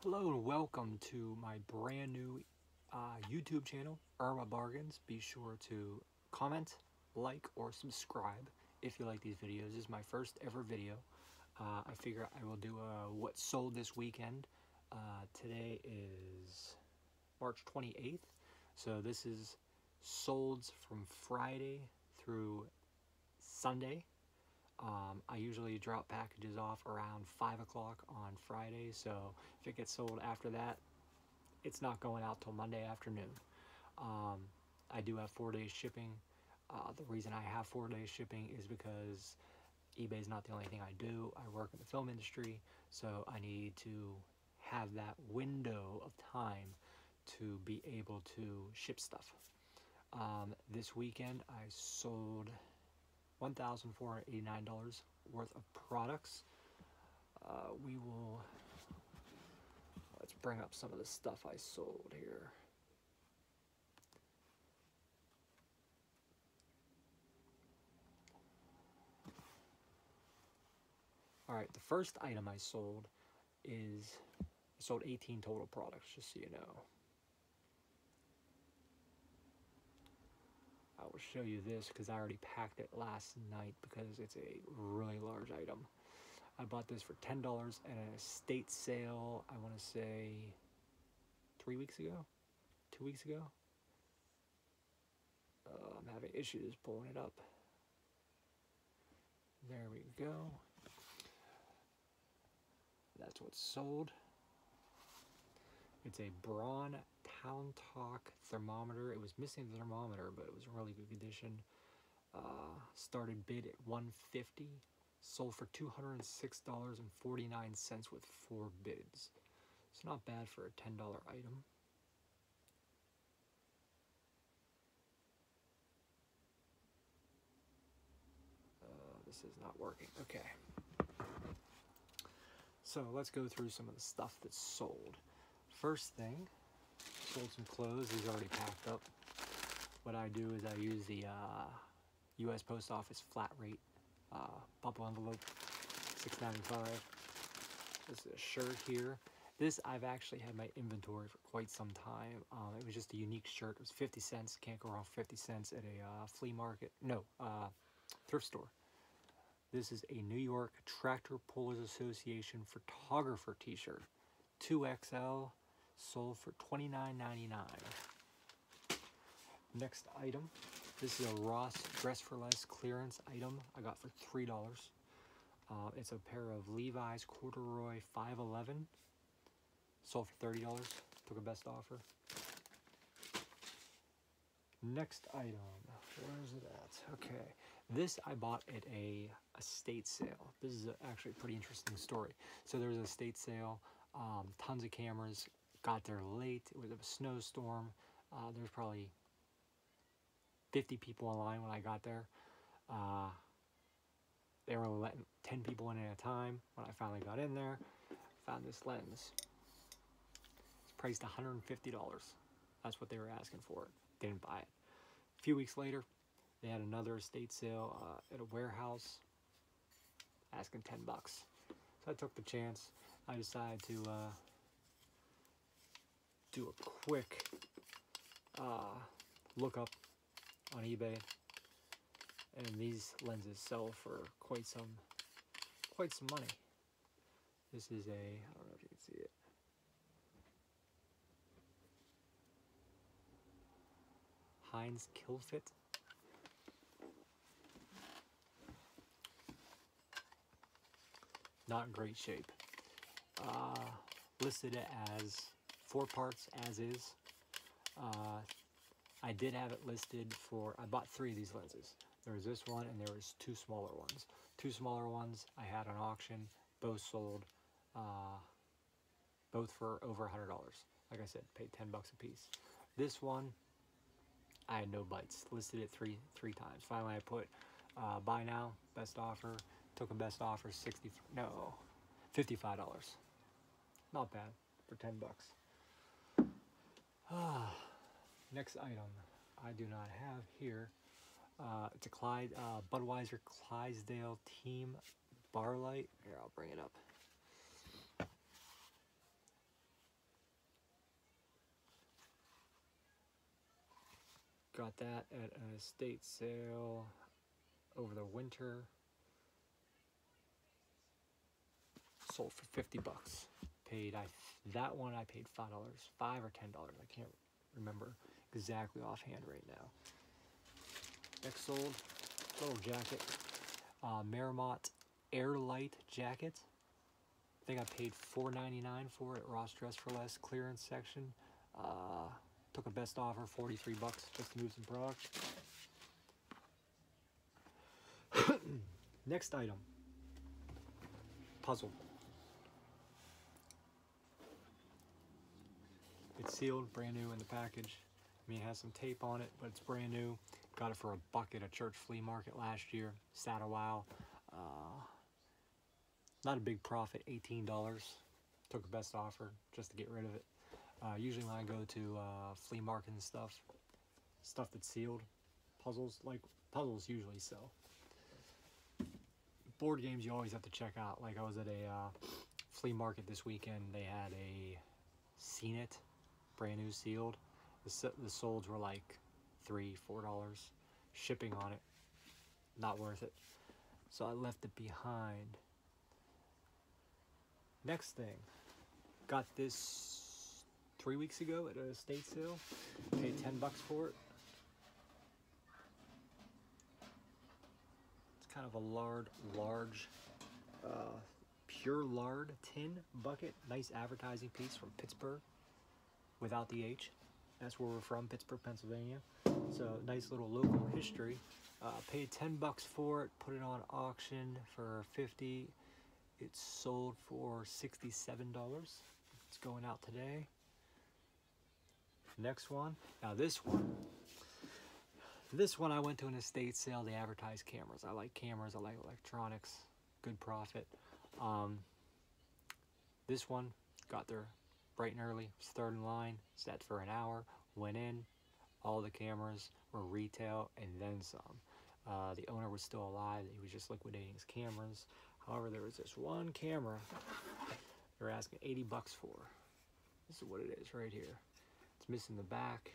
Hello and welcome to my brand new YouTube channel, Irma Bargains. Be sure to comment, like, or subscribe if you like these videos. This is my first ever video. I figure I will do what sold this weekend. Today is March 28th, so this is solds from Friday through Sunday. I usually drop packages off around 5 o'clock on Friday, so if it gets sold after that, it's not going out till Monday afternoon. I do have 4 days shipping. The reason I have 4 days shipping is because eBay is not the only thing I do. I work in the film industry, so I need to have that window of time to be able to ship stuff. This weekend I sold $1,489 worth of products. Let's bring up some of the stuff I sold here. Alright, the first item I sold is, I sold 18 total products, just so you know. I will show you this because I already packed it last night because it's a really large item. I bought this for $10 at an estate sale, I want to say 3 weeks ago? 2 weeks ago? I'm having issues pulling it up. There we go. That's what's sold. It's a Braun Town Talk thermometer. It was missing the thermometer, but it was in really good condition. Started bid at $150. Sold for $206.49 with 4 bids. It's not bad for a $10 item. This is not working. Okay. So let's go through some of the stuff that's sold. First thing, sold some clothes. These are already packed up. What I do is I use the U.S. Post Office flat rate bubble envelope, $6.95. This is a shirt here. This I've actually had my inventory for quite some time. It was just a unique shirt. It was 50 cents. Can't go wrong 50 cents at a flea market. No, thrift store. This is a New York Tractor Pullers Association photographer t-shirt. 2XL, sold for $29.99. Next item, this is a Ross Dress for Less clearance item I got for $3. It's a pair of Levi's corduroy 511, sold for $30. Took a best offer. Next item, where is it at? Okay, this I bought at a estate sale. This is actually a pretty interesting story. So there was an estate sale, tons of cameras, got there late, it was a snowstorm, there's probably 50 people in line when I got there. They were letting 10 people in at a time. When I finally got in there, I found this lens. It's priced $150. That's what they were asking for it. Didn't buy it. A few weeks later, they had another estate sale at a warehouse, asking 10 bucks. So I took the chance. I decided to do a quick look up on eBay, and these lenses sell for quite some money. This is a, I don't know if you can see it. Heinz Killfit. Not in great shape. Listed it as 4 parts as is. I did have it listed for, I bought 3 of these lenses. There was this one and there was 2 smaller ones. 2 smaller ones I had on auction, both sold, both for over $100. Like I said, paid 10 bucks a piece. This one, I had no bites. Listed it three times. Finally, I put buy now, best offer. Took a best offer, $55. Not bad for 10 bucks. Next item I do not have here. It's a Budweiser Clydesdale Team Bar Light. Here, I'll bring it up. Got that at an estate sale over the winter. Sold for 50 bucks. That one I paid $5, $5 or $10. I can't remember exactly offhand right now. Next sold, little jacket, Merrimont Airlight jacket. I think I paid $4.99 for it at Ross Dress for Less clearance section. Took a best offer, 43 bucks, just to move some product. Next item, puzzle. It's sealed, brand new in the package. I mean, it has some tape on it, but it's brand new. Got it for a buck at a church flea market last year. Sat a while. Not a big profit, $18. Took a best offer just to get rid of it. Usually when I go to flea market and stuff that's sealed, puzzles usually sell. Board games you always have to check out. Like I was at a flea market this weekend. They had a Seen It, brand new sealed. The solds were like $3, $4. Shipping on it, not worth it. So I left it behind. Next thing, got this 3 weeks ago at a estate sale. Paid 10 bucks for it. It's kind of a large pure lard tin bucket. Nice advertising piece from Pittsburgh, without the H. That's where we're from, Pittsburgh, Pennsylvania. So nice little local history. Paid 10 bucks for it, put it on auction for 50. It's sold for $67. It's going out today. Next one. Now this one I went to an estate sale. They advertise cameras. I like cameras. I like electronics. Good profit. This one got there bright and early. Was third in line. Sat for an hour. Went in. All the cameras were retail and then some. The owner was still alive. He was just liquidating his cameras. However, there was this one camera they're asking 80 bucks for. This is what it is right here. It's missing the back.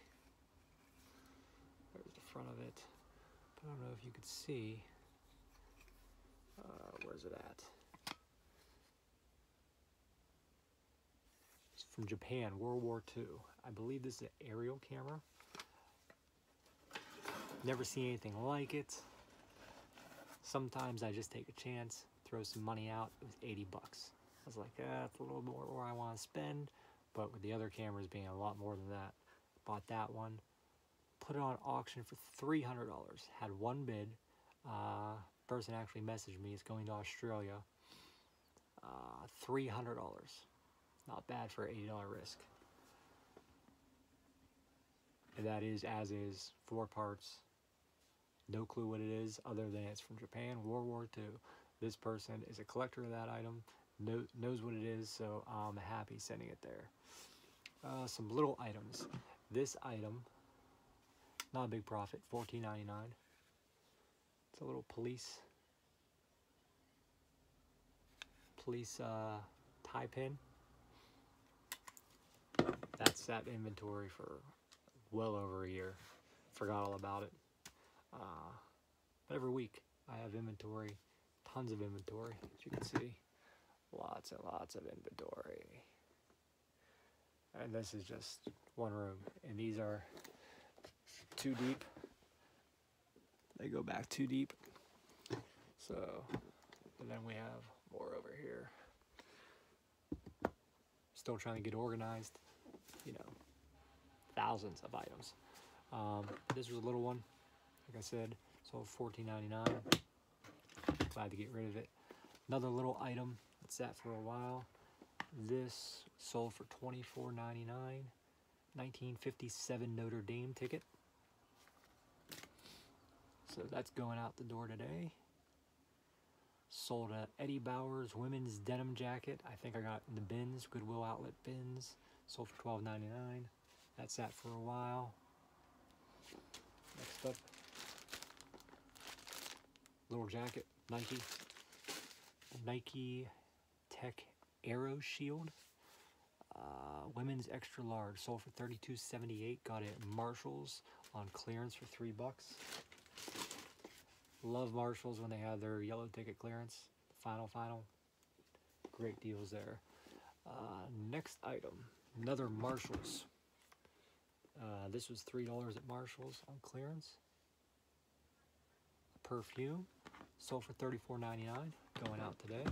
There's the front of it. But I don't know if you could see. Where's it at? It's from Japan, World War II. I believe this is an aerial camera. Never seen anything like it. Sometimes I just take a chance, throw some money out. It was 80 bucks. I was like, that's a little more where I want to spend. But with the other cameras being a lot more than that, bought that one. Put it on auction for $300. Had one bid. Person actually messaged me. It's going to Australia. $300. Not bad for an $80 risk. And that is as is, 4 parts. No clue what it is other than it's from Japan, World War II. This person is a collector of that item, knows what it is, so I'm happy sending it there. Some little items. This item, not a big profit, $14.99. It's a little police tie pin. That's sat inventory for well over a year. Forgot all about it. But every week I have inventory, tons of inventory, as you can see. Lots and lots of inventory. And this is just one room. And these are 2 deep. They go back 2 deep. So, and then we have more over here. Still trying to get organized. You know, thousands of items. This was a little one. Like I said, sold $14.99. Glad to get rid of it. Another little item that sat for a while. This sold for $24.99. 1957 Notre Dame ticket. So that's going out the door today. Sold a Eddie Bauer's women's denim jacket. I think I got in the bins, Goodwill outlet bins. Sold for $12.99. That sat for a while. Next up, little jacket, Nike Tech Aero Shield. Women's extra large, sold for $32.78. Got it at Marshall's on clearance for $3. Love Marshalls when they have their yellow ticket clearance. Final. Great deals there. Next item, another Marshalls. This was $3 at Marshalls on clearance. A perfume, sold for $34.99. Going out today.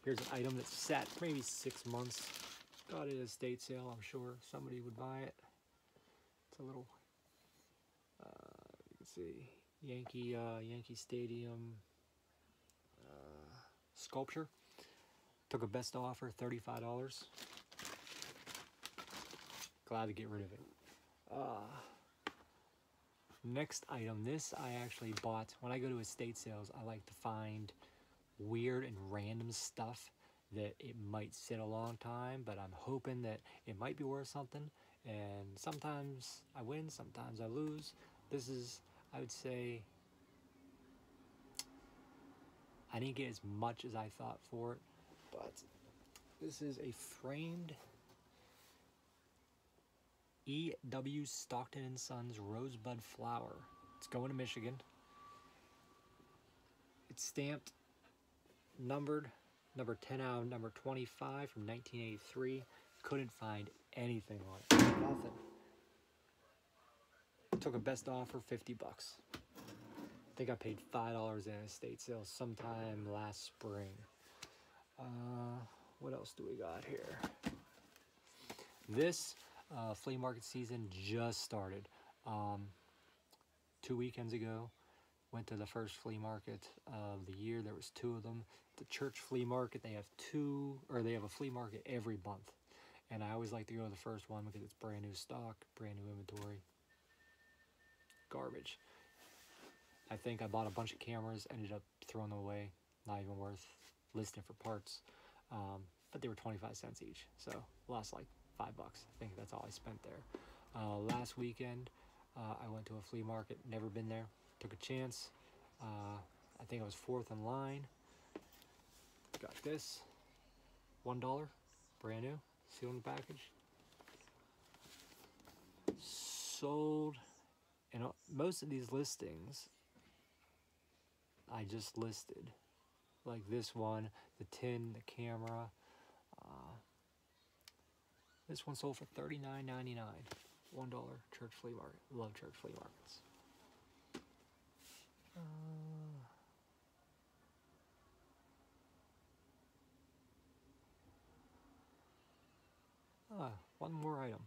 Here's an item that sat for maybe 6 months. Got it at a estate sale. I'm sure somebody would buy it. It's a little, you can see, Yankee Stadium sculpture. Took a best offer, $35. Glad to get rid of it. Next item. This I actually bought. When I go to estate sales, I like to find weird and random stuff that it might sit a long time, but I'm hoping that it might be worth something. And sometimes I win, sometimes I lose. This is, I would say, I didn't get as much as I thought for it, but this is a framed E.W. Stockton & Sons Rosebud Flower. It's going to Michigan. It's stamped, numbered, number 10 out of number 25 from 1983. Couldn't find anything on it. Nothing. Took a best offer, $50. I think I paid $5 in an estate sale sometime last spring. What else do we got here? This flea market season just started. 2 weekends ago, went to the first flea market of the year. There was 2 of them. The church flea market, they have a flea market every month. And I always like to go to the first one because it's brand new stock, brand new inventory. Garbage. I think I bought a bunch of cameras, ended up throwing them away. Not even worth listing for parts. But they were 25 cents each. So lost like $5. I think that's all I spent there. Last weekend, I went to a flea market, never been there. Took a chance. I think I was 4th in line. Got this. $1. Brand new. Sealed in the package. Sold. And most of these listings, I just listed. Like this one, the tin, the camera. This one sold for $39.99. $1 church flea market. Love church flea markets. One more item.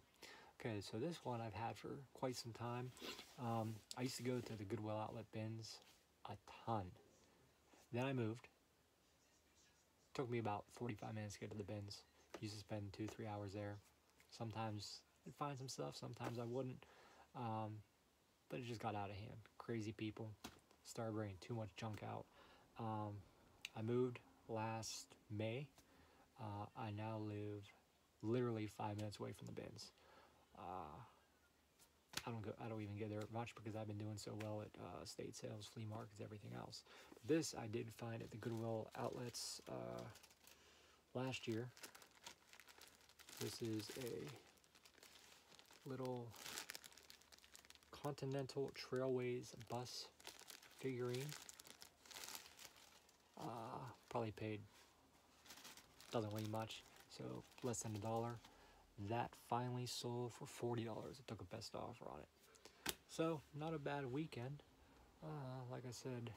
Okay, so this one I've had for quite some time. I used to go to the Goodwill outlet bins a ton. Then I moved. Took me about 45 minutes to get to the bins. Used to spend 2-3 hours there. Sometimes I'd find some stuff, sometimes I wouldn't. But it just got out of hand. Crazy people. Started bringing too much junk out. I moved last May. I now live literally 5 minutes away from the bins. I don't even get there much because I've been doing so well at estate sales, flea markets, everything else. This I did find at the Goodwill outlets last year. This is a little Continental Trailways bus figurine. Probably paid, doesn't weigh much, so less than $1. That finally sold for $40. It took a best offer on it. So, not a bad weekend. Like I said,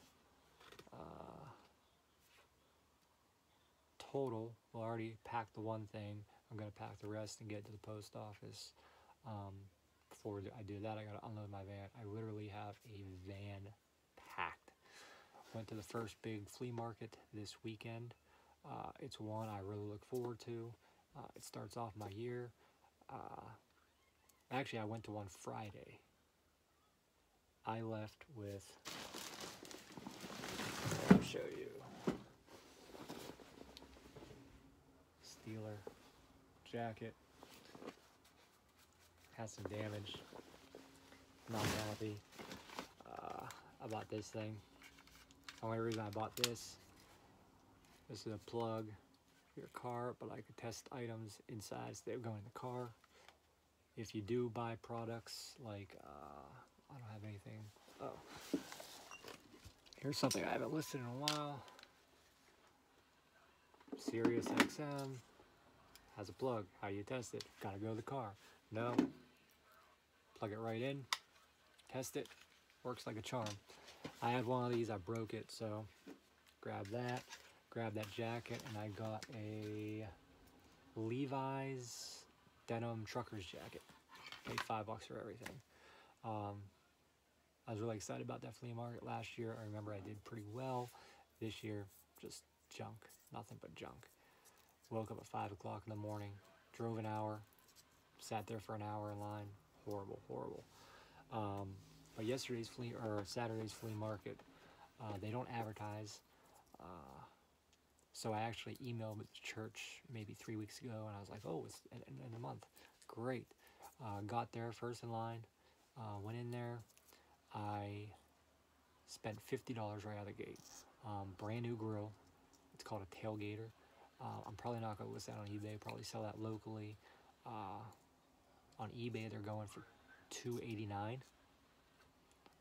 total, well, I already packed the one thing. I'm going to pack the rest and get to the post office. Before I do that, I got to unload my van. I literally have a van packed. Went to the first big flea market this weekend. It's one I really look forward to. It starts off my year. Actually, I went to one Friday. I left with, I'll show you, Steeler jacket. Has some damage. Not happy. I bought this thing. The only reason I bought this is a plug for your car, but I could test items inside instead of going in the car. If you do buy products like, I don't have anything. Oh, here's something I haven't listed in a while. Sirius XM has a plug. How do you test it? Gotta go to the car. No. Plug it right in. Test it. Works like a charm. I had one of these. I broke it, so grab that. Grab that jacket, and I got a Levi's denim trucker's jacket. Paid $5 for everything. I was really excited about that flea market last year. I remember I did pretty well. This year, just junk. Nothing but junk. Woke up at 5 o'clock in the morning, drove an hour, sat there for an hour in line. Horrible, horrible. But yesterday's Saturday's flea market, they don't advertise. So I actually emailed the church maybe 3 weeks ago, and I was like, oh, it's in a month. Great. Got there first in line, went in there. I spent $50 right out of the gate. Brand new grill. It's called a tailgater. I'm probably not going to list that on eBay. Probably sell that locally. On eBay, they're going for $289.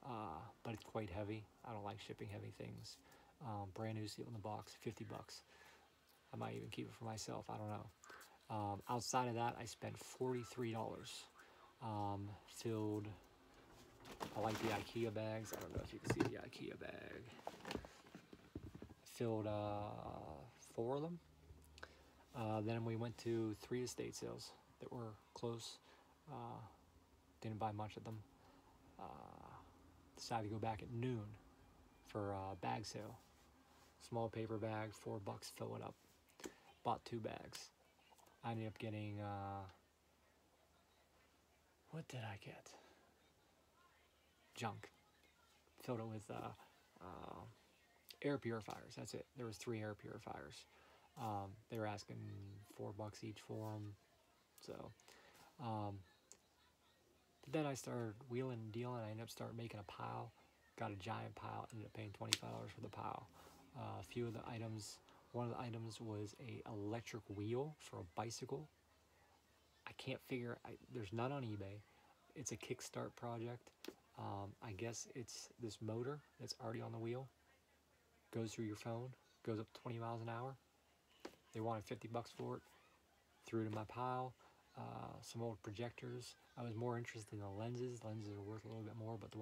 But it's quite heavy. I don't like shipping heavy things. Brand new, seal in the box, $50. I might even keep it for myself. I don't know. Outside of that, I spent $43. Filled. I like the IKEA bags. I don't know if you can see the IKEA bag. Filled 4 of them. Then we went to 3 estate sales that were close. Didn't buy much of them. Decided to go back at noon for a bag sale. Small paper bag, $4, fill it up. Bought 2 bags. I ended up getting, what did I get? Junk. Filled it with air purifiers. That's it. There was 3 air purifiers. They were asking $4 each for them. So, then I started wheeling and dealing. I ended up making a pile. Got a giant pile. Ended up paying $25 for the pile. A few of the items. One of the items was a electric wheel for a bicycle. I can't figure. There's none on eBay. It's a Kickstart project. I guess it's this motor that's already on the wheel. Goes through your phone. Goes up 20 miles an hour. They wanted $50 for it. Threw it in my pile. Some old projectors. I was more interested in the lenses. Lenses are worth a little bit more, but the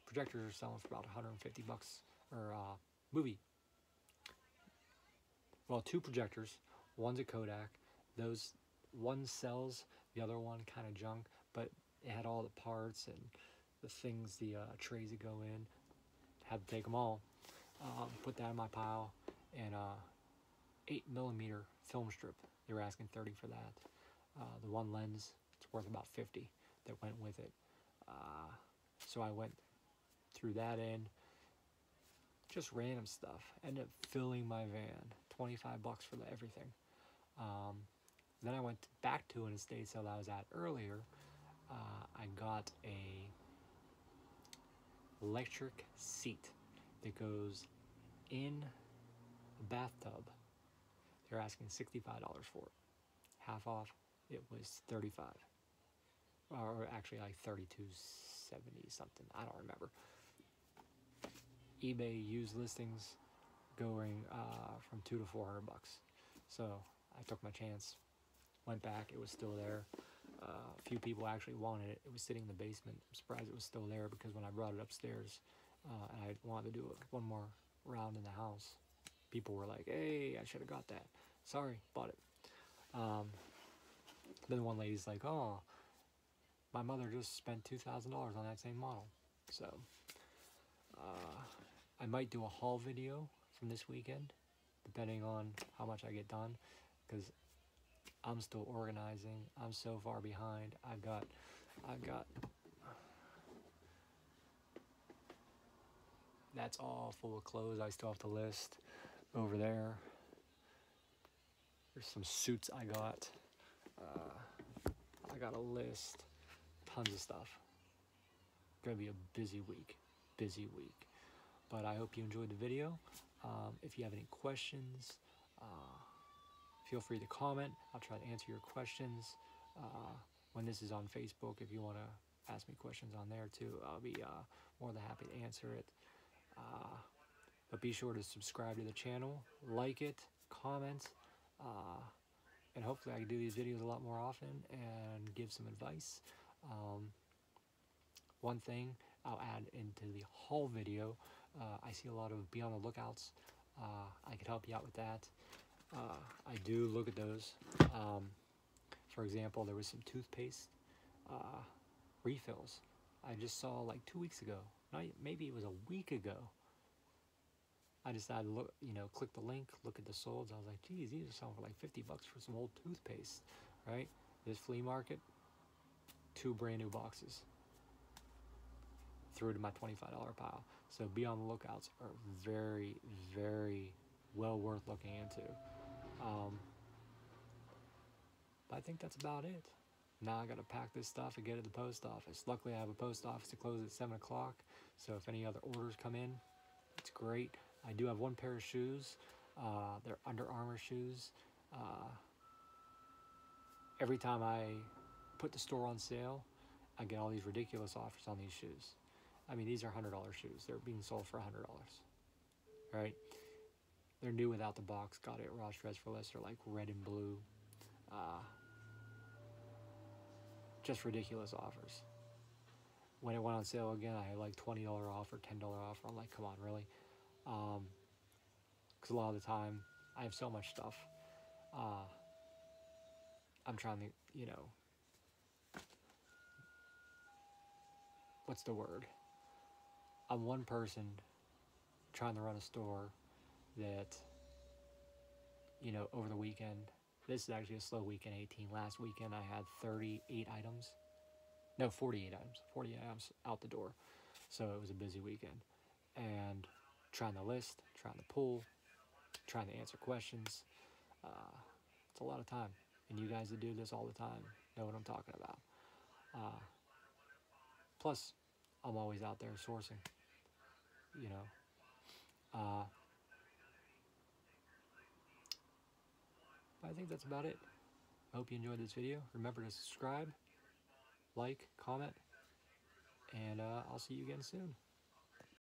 projectors are selling for about $150 or movie. Well, 2 projectors. One's a Kodak. One sells. The other one kind of junk, but it had all the parts and the things, the trays that go in. Had to take them all. Put that in my pile, and 8mm film strip. They were asking $30 for that. The one lens, it's worth about $50 that went with it. So I went through that in. Just random stuff. Ended up filling my van. $25 for everything. Then I went back to an estate sale that I was at earlier. I got a electric seat that goes in a bathtub. They're asking $65 for it. Half off, it was $35. Or actually like $32.70 something. I don't remember. eBay used listings going from $200 to $400. So I took my chance. Went back. It was still there. A few people actually wanted it. It was sitting in the basement. I'm surprised it was still there because when I brought it upstairs and I wanted to do one more round in the house, people were like, hey, I should have got that. Sorry, bought it. Then one lady's like, oh, my mother just spent $2,000 on that same model. So I might do a haul video from this weekend, depending on how much I get done, because I'm still organizing. I'm so far behind. I've got that's all full of clothes I still have to list over there. There's some suits I got. I got a list. Tons of stuff. Gonna be a busy week. But I hope you enjoyed the video. If you have any questions, feel free to comment. I'll try to answer your questions. When this is on Facebook, if you want to ask me questions on there too, I'll be more than happy to answer it. But be sure to subscribe to the channel, like it, comment, and hopefully I can do these videos a lot more often and give some advice. One thing I'll add into the haul video, I see a lot of be on the lookouts. I could help you out with that. I do look at those. For example, there was some toothpaste refills I just saw like 2 weeks ago. Maybe it was a week ago. I decided to look, click the link, look at the solds. I was like, geez, these are selling for like $50 for some old toothpaste, right? This flea market, 2 brand new boxes. Threw to my $25 pile. So be on the lookouts are very, very well worth looking into. But I think that's about it. Now I gotta pack this stuff and get it to the post office. Luckily I have a post office that closes at 7 o'clock. So if any other orders come in, it's great. I do have 1 pair of shoes. They're Under Armour shoes. Every time I put the store on sale, I get all these ridiculous offers on these shoes. I mean, these are $100 shoes. They're being sold for $100, right? They're new without the box. Got it at Ross Dress for Less. They're like red and blue. Just ridiculous offers. When it went on sale again, I had like $20 off or $10 off. I'm like, come on, really? Because a lot of the time, I have so much stuff. I'm trying to, what's the word? I'm one person trying to run a store that, over the weekend, this is actually a slow weekend, 18. Last weekend, I had 48 items. No, 48 items. 48 items out the door. So it was a busy weekend. And trying to list, trying to pull, trying to answer questions. It's a lot of time. And you guys that do this all the time know what I'm talking about. Plus, I'm always out there sourcing, But I think that's about it. I hope you enjoyed this video. Remember to subscribe, like, comment, and I'll see you again soon.